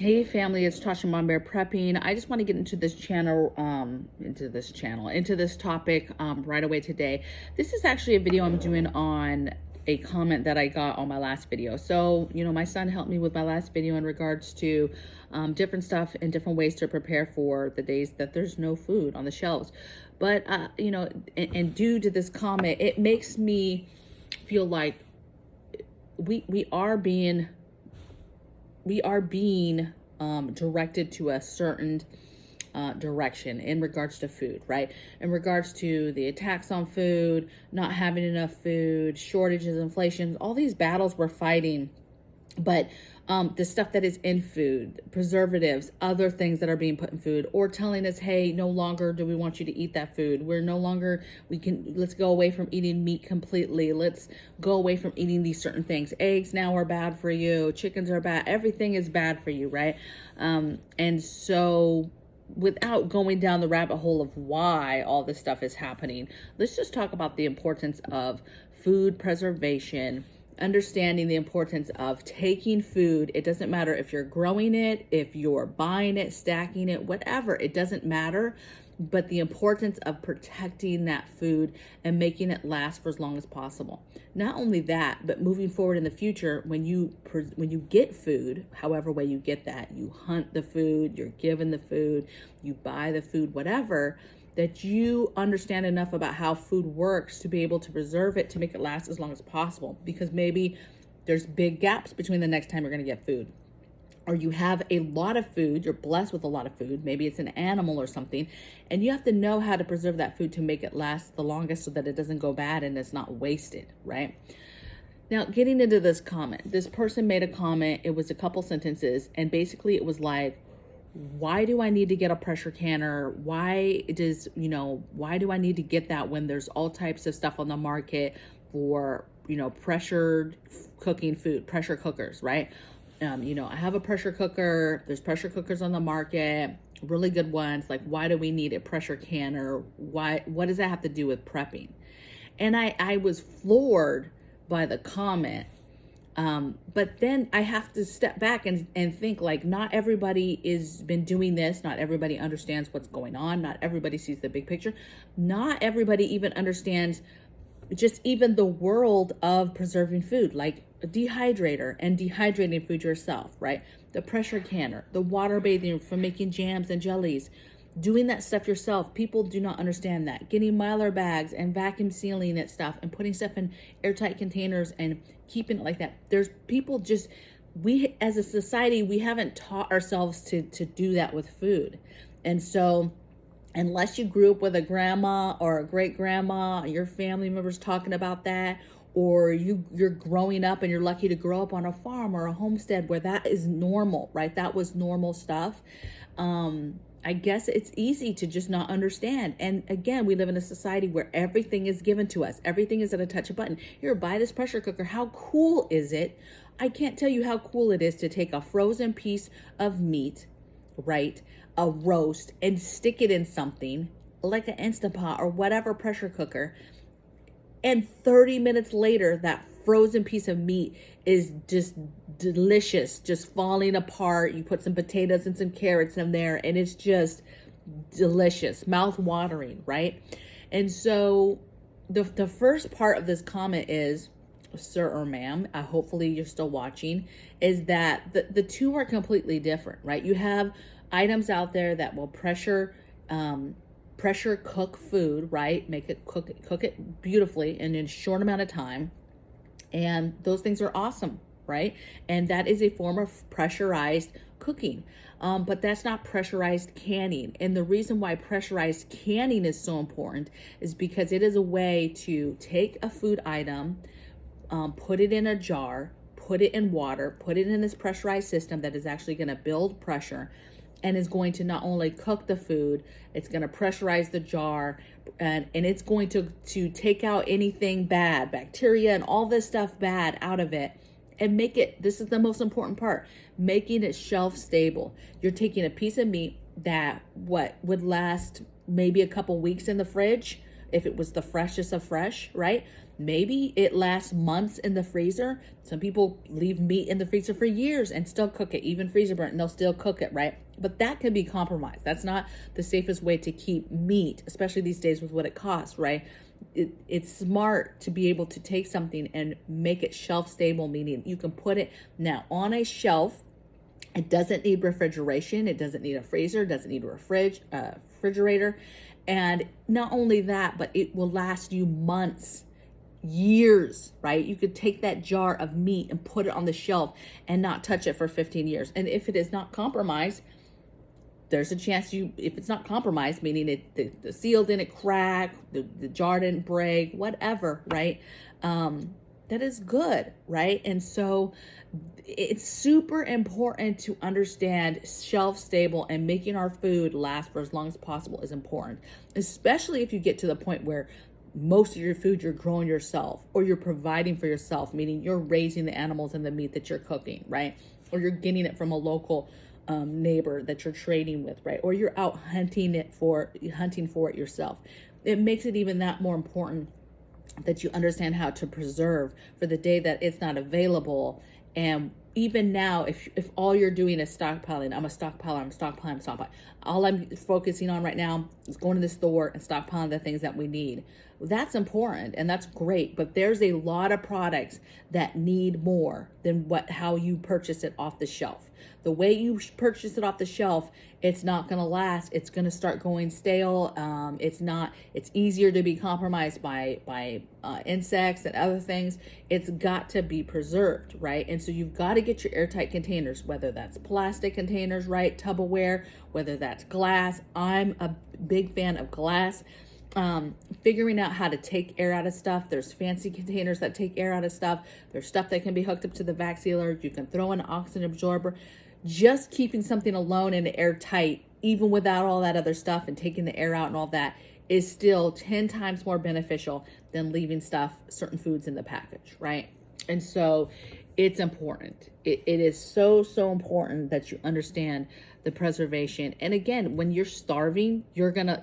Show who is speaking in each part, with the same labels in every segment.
Speaker 1: Hey family, it's Tasha MAMABEAR Prepping. I just want to get into this topic right away today. This is actually a video I'm doing on a comment that I got on my last video. So, my son helped me with my last video in regards to different stuff and different ways to prepare for the days that there's no food on the shelves. But, and due to this comment, it makes me feel like we are being directed to a certain direction in regards to food, right? In regards to the attacks on food, not having enough food, shortages, inflation, all these battles we're fighting. But the stuff that is in food, preservatives, other things that are being put in food, or telling us, hey, no longer do we want you to eat that food. Let's go away from eating meat completely. Let's go away from eating these certain things. Eggs now are bad for you. Chickens are bad. Everything is bad for you, right? And so without going down the rabbit hole of why all this stuff is happening, let's just talk about the importance of food preservation, understanding the importance of taking food. It doesn't matter if you're growing it, if you're buying it, stacking it, whatever, it doesn't matter. But the importance of protecting that food and making it last for as long as possible. Not only that, but moving forward in the future, when you get food, however way you get that, you hunt the food, you're given the food, you buy the food, whatever, that you understand enough about how food works to be able to preserve it, to make it last as long as possible. Because maybe there's big gaps between the next time you're gonna get food. Or you have a lot of food, you're blessed with a lot of food, maybe it's an animal or something, and you have to know how to preserve that food to make it last the longest so that it doesn't go bad and it's not wasted, right? Now, getting into this comment, this person made a comment, it was a couple sentences, and basically it was like, why do I need to get a pressure canner? Why do I need to get that when there's all types of stuff on the market for, pressured cooking food, pressure cookers, right? I have a pressure cooker. There's pressure cookers on the market, really good ones. Like, why do we need a pressure canner? What does that have to do with prepping? And I was floored by the comment. But then I have to step back and think, like, not everybody is been doing this. Not everybody understands what's going on. Not everybody sees the big picture. Not everybody even understands just even the world of preserving food, like a dehydrator and dehydrating food yourself, right? The pressure canner, the water bathing for making jams and jellies, doing that stuff yourself. People do not understand that. Getting Mylar bags and vacuum sealing that stuff and putting stuff in airtight containers and keeping it like that. There's people we as a society, we haven't taught ourselves to do that with food. And so unless you grew up with a grandma or a great grandma, your family members talking about that, or you're growing up and you're lucky to grow up on a farm or a homestead where that is normal, right? That was normal stuff. I guess it's easy to just not understand. And again, we live in a society where everything is given to us. Everything is at a touch of a button. Here, buy this pressure cooker. How cool is it? I can't tell you how cool it is to take a frozen piece of meat, right? A roast, and stick it in something like an Instant Pot or whatever pressure cooker. And 30 minutes later, that frozen piece of meat is just delicious, just falling apart. You put some potatoes and some carrots in there, and it's just delicious, mouth-watering, right? And so the first part of this comment is, sir or ma'am, hopefully you're still watching, is that the two are completely different, right? You have items out there that will pressure cook food, right? Make it cook it beautifully and in a short amount of time. And those things are awesome, right? And that is a form of pressurized cooking. But that's not pressurized canning. And the reason why pressurized canning is so important is because it is a way to take a food item, put it in a jar, put it in water, put it in this pressurized system that is actually going to build pressure and is going to not only cook the food, it's going to pressurize the jar, and it's going to take out anything bad, bacteria and all this stuff bad out of it, and make it, this is the most important part, making it shelf stable. You're taking a piece of meat that would last maybe a couple weeks in the fridge if it was the freshest of fresh, right? Maybe it lasts months in the freezer. Some people leave meat in the freezer for years and still cook it, even freezer burnt, and they'll still cook it, right? But that can be compromised. That's not the safest way to keep meat, especially these days with what it costs, right? It's smart to be able to take something and make it shelf stable, meaning you can put it now on a shelf. It doesn't need refrigeration. It doesn't need a freezer. It doesn't need a refrigerator. And not only that, but it will last you months, years, right? You could take that jar of meat and put it on the shelf and not touch it for 15 years. And if it is not compromised, there's a chance if it's not compromised, meaning the seal didn't crack, the jar didn't break, whatever, right? That is good, right? And so it's super important to understand shelf stable, and making our food last for as long as possible is important, especially if you get to the point where most of your food you're growing yourself, or you're providing for yourself, meaning you're raising the animals and the meat that you're cooking, right? Or you're getting it from a local neighbor that you're trading with, right? Or you're out hunting for it yourself. It makes it even that more important that you understand how to preserve for the day that it's not available. And even now, if all you're doing is stockpiling, I'm stockpiling. All I'm focusing on right now is going to the store and stockpiling the things that we need. That's important and that's great, but there's a lot of products that need more than how you purchase it off the shelf. The way you purchase it off the shelf, it's not going to last. It's going to start going stale. It's easier to be compromised by insects and other things. It's got to be preserved, right? And so you've got to get your airtight containers, whether that's plastic containers, right? Tupperware, whether that's glass. I'm a big fan of glass. Figuring out how to take air out of stuff. There's fancy containers that take air out of stuff. There's stuff that can be hooked up to the vac sealer. You can throw in an oxygen absorber. Just keeping something alone and airtight, even without all that other stuff and taking the air out and all that, is still 10 times more beneficial than leaving certain foods in the package, right? And so it's important. It is so important that you understand the preservation. And again, when you're starving, you're gonna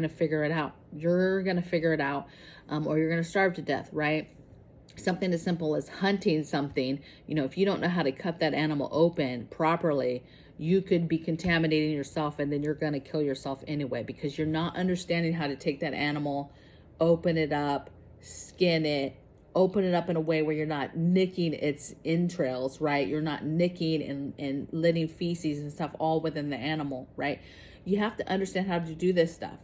Speaker 1: figure it out. You're gonna figure it out, or you're gonna starve to death, right? Something as simple as hunting something, if you don't know how to cut that animal open properly, you could be contaminating yourself, and then you're going to kill yourself anyway, because you're not understanding how to take that animal, open it up, skin it, open it up in a way where you're not nicking its entrails, right? You're not nicking and letting feces and stuff all within the animal, right? You have to understand how to do this stuff.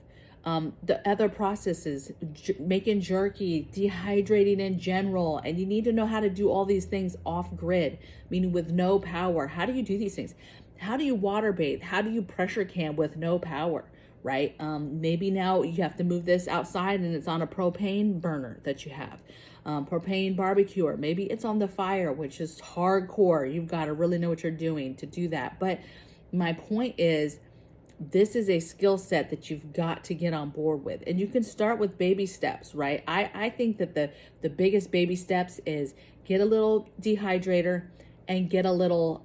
Speaker 1: The other processes, making jerky, dehydrating in general, and you need to know how to do all these things off grid, meaning with no power. How do you do these things? How do you water bathe? How do you pressure can with no power, right? Maybe now you have to move this outside and it's on a propane burner that you have. Propane barbecuer, maybe it's on the fire, which is hardcore. You've got to really know what you're doing to do that. But my point is, this is a skill set that you've got to get on board with. And you can start with baby steps, right? I think that the biggest baby steps is get a little dehydrator and get a little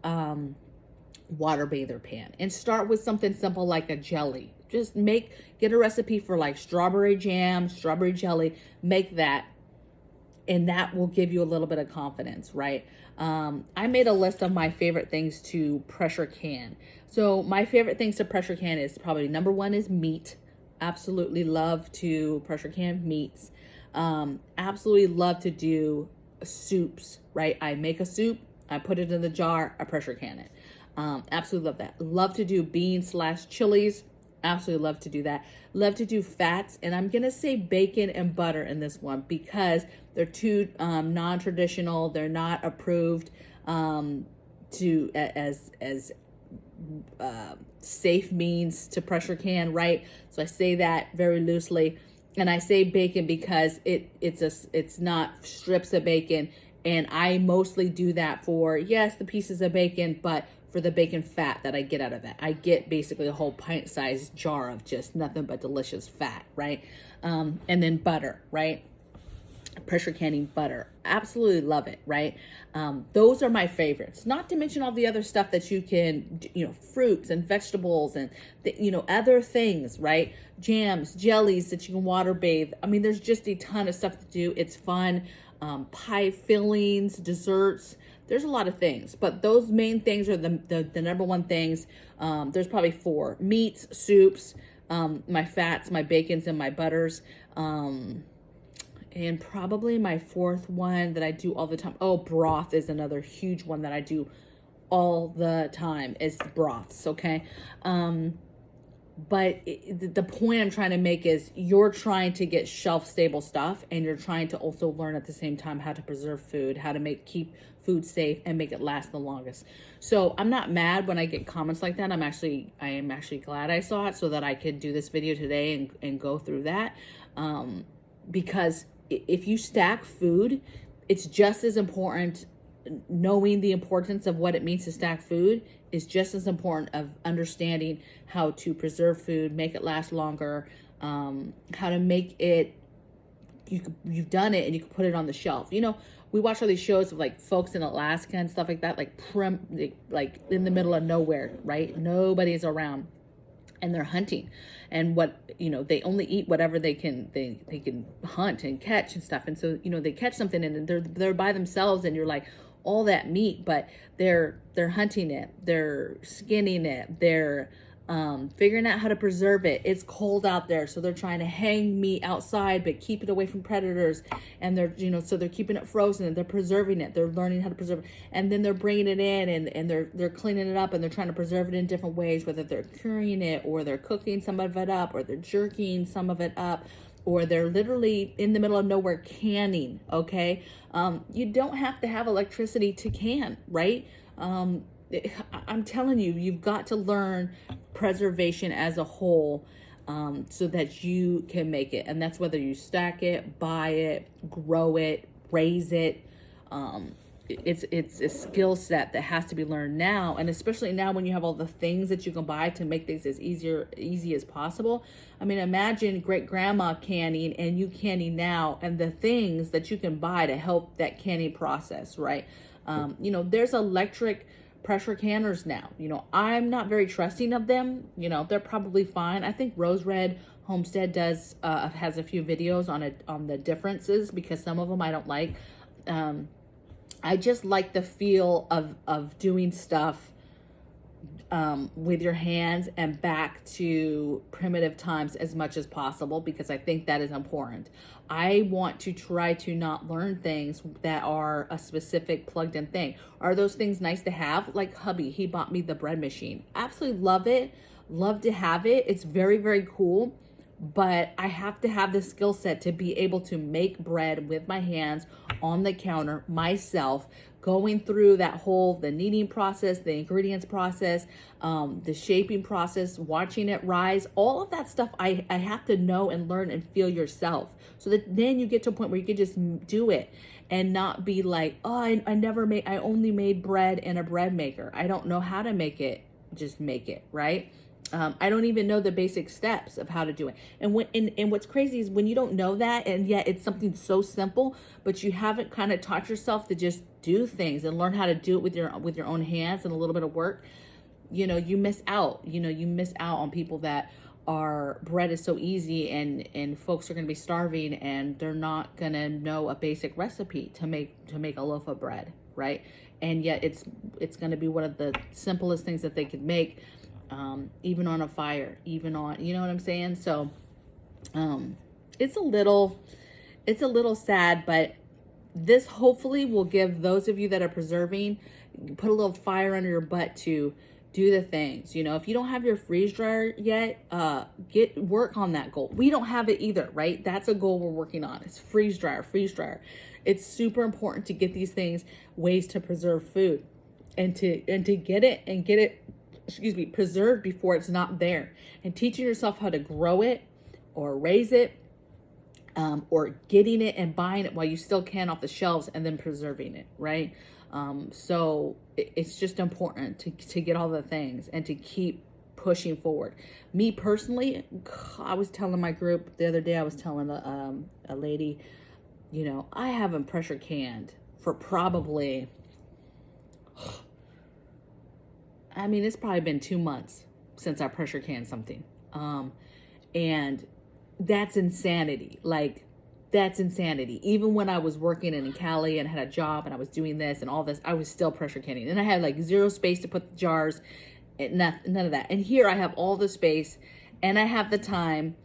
Speaker 1: water bather pan. And start with something simple like a jelly. Just get a recipe for like strawberry jam, strawberry jelly, make that. And that will give you a little bit of confidence, right? I made a list of my favorite things to pressure can. So my favorite things to pressure can is probably number one is meat. Absolutely love to pressure can meats. Absolutely love to do soups, right? I make a soup, I put it in the jar, I pressure can it. Absolutely love that. Love to do beans/chilies. Absolutely love to do that. Love to do fats, and I'm gonna say bacon and butter in this one because they're too non-traditional. They're not approved as safe means to pressure can, right? So I say that very loosely, and I say bacon because it's not strips of bacon, and I mostly do that for the pieces of bacon, but for the bacon fat that I get out of that. I get basically a whole pint-sized jar of just nothing but delicious fat, right? And then butter, right? pressure canning butter. Absolutely love it, right? Those are my favorites. Not to mention all the other stuff that you can, fruits and vegetables and, other things, right? Jams, jellies that you can water bathe. I mean, there's just a ton of stuff to do. It's fun. Pie fillings, desserts. There's a lot of things, but those main things are the number one things. There's probably 4: meats, soups, my fats, my bacons, and my butters. And probably my 4th one that I do all the time. Oh, broth is another huge one that I do all the time, is broths, okay? But the point I'm trying to make is you're trying to get shelf-stable stuff, and you're trying to also learn at the same time how to preserve food, how to keep food safe and make it last the longest. So I'm not mad when I get comments like that. I am actually glad I saw it so that I could do this video today and go through that. Because if you stack food, it's just as important. Knowing the importance of what it means to stack food is just as important of understanding how to preserve food, make it last longer, how to make it, you've done it and you can put it on the shelf. We watch all these shows of like folks in Alaska and stuff like that, like in the middle of nowhere, right? Nobody's around. And they're hunting, and they only eat whatever they can hunt and catch and stuff. And so they catch something and they're by themselves, and you're like, all that meat, but they're hunting it, they're skinning it, they're figuring out how to preserve it. It's cold out there, so they're trying to hang meat outside but keep it away from predators, and they're so they're keeping it frozen and they're preserving it. They're learning how to preserve it, and then they're bringing it in and they're cleaning it up, and they're trying to preserve it in different ways, whether they're curing it or they're cooking some of it up or they're jerking some of it up, or they're literally in the middle of nowhere canning. Okay, you don't have to have electricity to can, right? I'm telling you, you've got to learn preservation as a whole, so that you can make it. And that's whether you stack it, buy it, grow it, raise it. It's a skill set that has to be learned now. And especially now when you have all the things that you can buy to make things as easy as possible. I mean, imagine great grandma canning and you canning now, and the things that you can buy to help that canning process, right? There's electric pressure canners now. I'm not very trusting of them. They're probably fine. I think Rose Red Homestead has a few videos on the differences, because some of them I don't like. I just like the feel of doing stuff with your hands and back to primitive times as much as possible, because I think that is important. I want to try to not learn things that are a specific plugged in thing. Are those things nice to have? Like hubby, he bought me the bread machine. Absolutely love it. Love to have it. It's very, very cool. But I have to have the skill set to be able to make bread with my hands on the counter myself, going through the kneading process, the ingredients process, the shaping process, watching it rise, all of that stuff I have to know and learn and feel yourself, so that then you get to a point where you can just do it and not be like, oh, I only made bread in a bread maker. I don't know how to make it. Just make it, right? I don't even know the basic steps of how to do it. And what's crazy is when you don't know that, and yet it's something so simple, but you haven't kind of taught yourself to just do things and learn how to do it with your own hands and a little bit of work. You miss out. You miss out on people that bread is so easy, and folks are going to be starving, and they're not going to know a basic recipe to make a loaf of bread, right? And yet it's going to be one of the simplest things that they could make. Even on a fire, you know what I'm saying? So, it's a little sad, but this hopefully will give those of you that are preserving, put a little fire under your butt to do the things. If you don't have your freeze dryer yet, work on that goal. We don't have it either, right? That's a goal we're working on. It's freeze dryer. It's super important to get these things, ways to preserve food, and to get it preserved before it's not there, and teaching yourself how to grow it or raise it, or getting it and buying it while you still can off the shelves, and then preserving it, right? So it's just important to get all the things and to keep pushing forward. Me personally, I was telling my group the other day, I was telling a lady, You know, I haven't pressure canned for probably, I mean, it's probably been 2 months since I pressure canned something. And that's insanity. Like, that's insanity. Even when I was working in Cali and had a job and I was doing this and all this, I was still pressure canning. And I had like zero space to put the jars, and none of that. And here I have all the space and I have the time.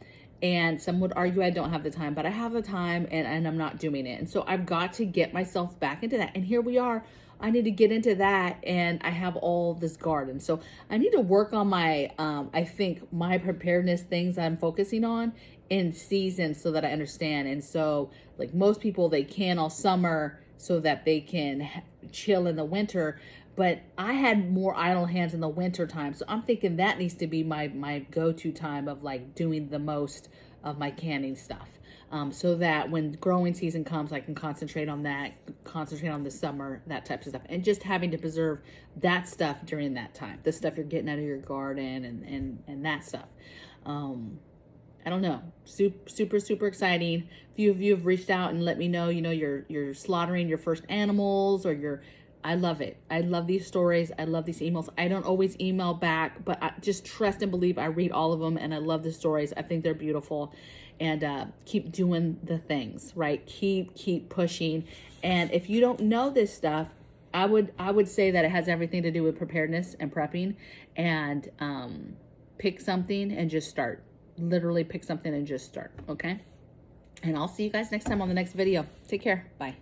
Speaker 1: And some would argue I don't have the time, but I have the time and I'm not doing it. And so I've got to get myself back into that. And here we are. I need to get into that, and I have all this garden. So I need to work on my, I think, my preparedness things that I'm focusing on in season so that I understand. And so, like most people, they can all summer so that they can chill in the winter. But I had more idle hands in the winter time. So I'm thinking that needs to be my go-to time of like doing the most of my canning stuff. So that when growing season comes, I can concentrate on that, concentrate on the summer, that type of stuff. And just having to preserve that stuff during that time, the stuff you're getting out of your garden and that stuff. I don't know, super exciting. A few of you have reached out and let me know, you know, you're slaughtering your first animals, or I love it. I love these stories. I love these emails. I don't always email back, but I just trust and believe I read all of them, and I love the stories. I think they're beautiful. And keep doing the things, right? Keep pushing. And if you don't know this stuff, I would say that it has everything to do with preparedness and prepping. And pick something and just start. Literally pick something and just start, okay? And I'll see you guys next time on the next video. Take care. Bye.